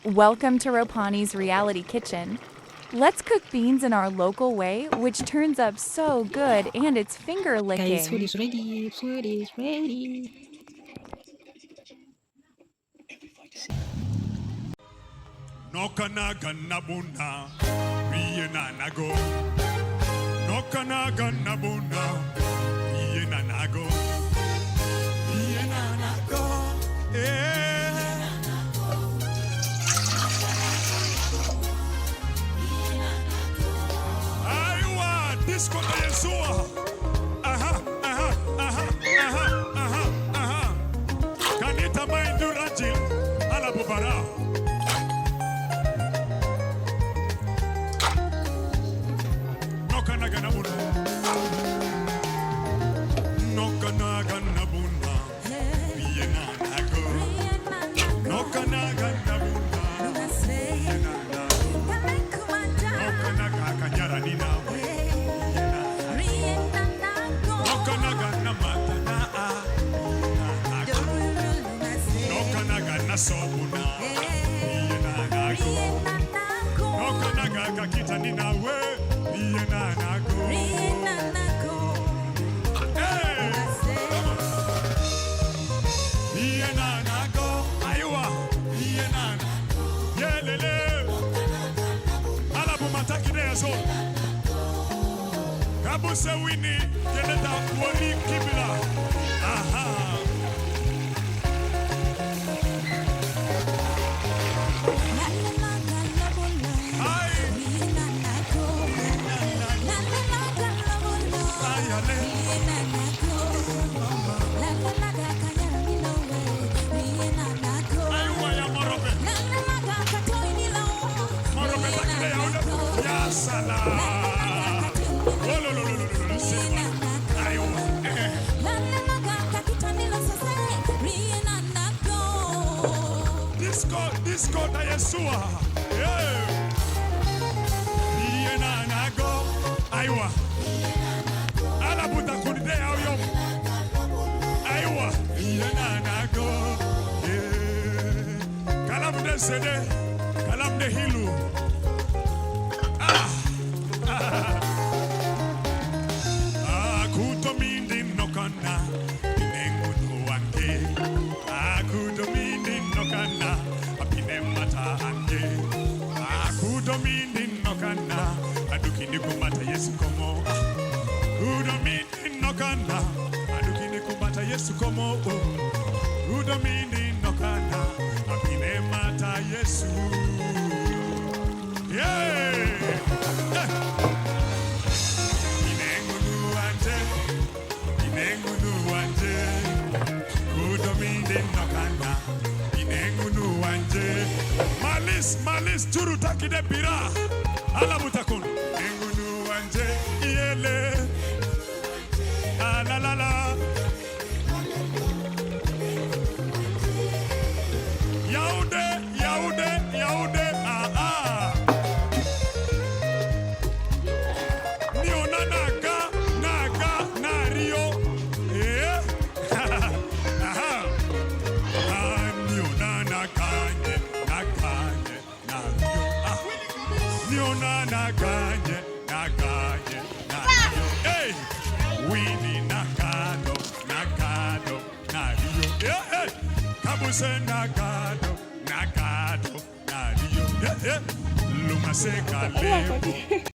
Welcome to Ropani's Reality Kitchen. Let's cook beans in our local way, which turns up so good and it's finger Guys, food licking. is ready. Food is ready. Nokana ganabuna, Riena nago. Nokana ganabuna, Riena nago. Riena nago. Aywa, disco na Yeshua. Aha. Kanita maindu rajil, ala bubara. Sobuna, Riena nago. Nokana gaga kita nina we, Riena nago. Riena nago, aywa, Riena nago. Yelele, alabu mataki nezo. Kabuse wini, keleta wali kibla. Aha. Disco na Yeshua. Riena nago. Aywa. Alabuta kunde ayo. Aywa. Riena nago. Kalam de sede. Kalam de hilu. Akuto mindi nokana. Binengutu wange. Akuto mindi nokana. Kudomini nokana, adukini kumata Yesu komo. Kudomini nokana, adukini kumata Yesu komo. Kudomini nokana, apine mata Yesu. Yeah. Inengunu anje. Kudomini nokana, inengunu anje. Malis turu takide bira alabutakun engunu wanje yele alalala yaude niona naga nario niona nakanye niona naganye nario. Hey, wini nakado nario. Hey, kabuse nakado nario. Hey, lumase kalebo.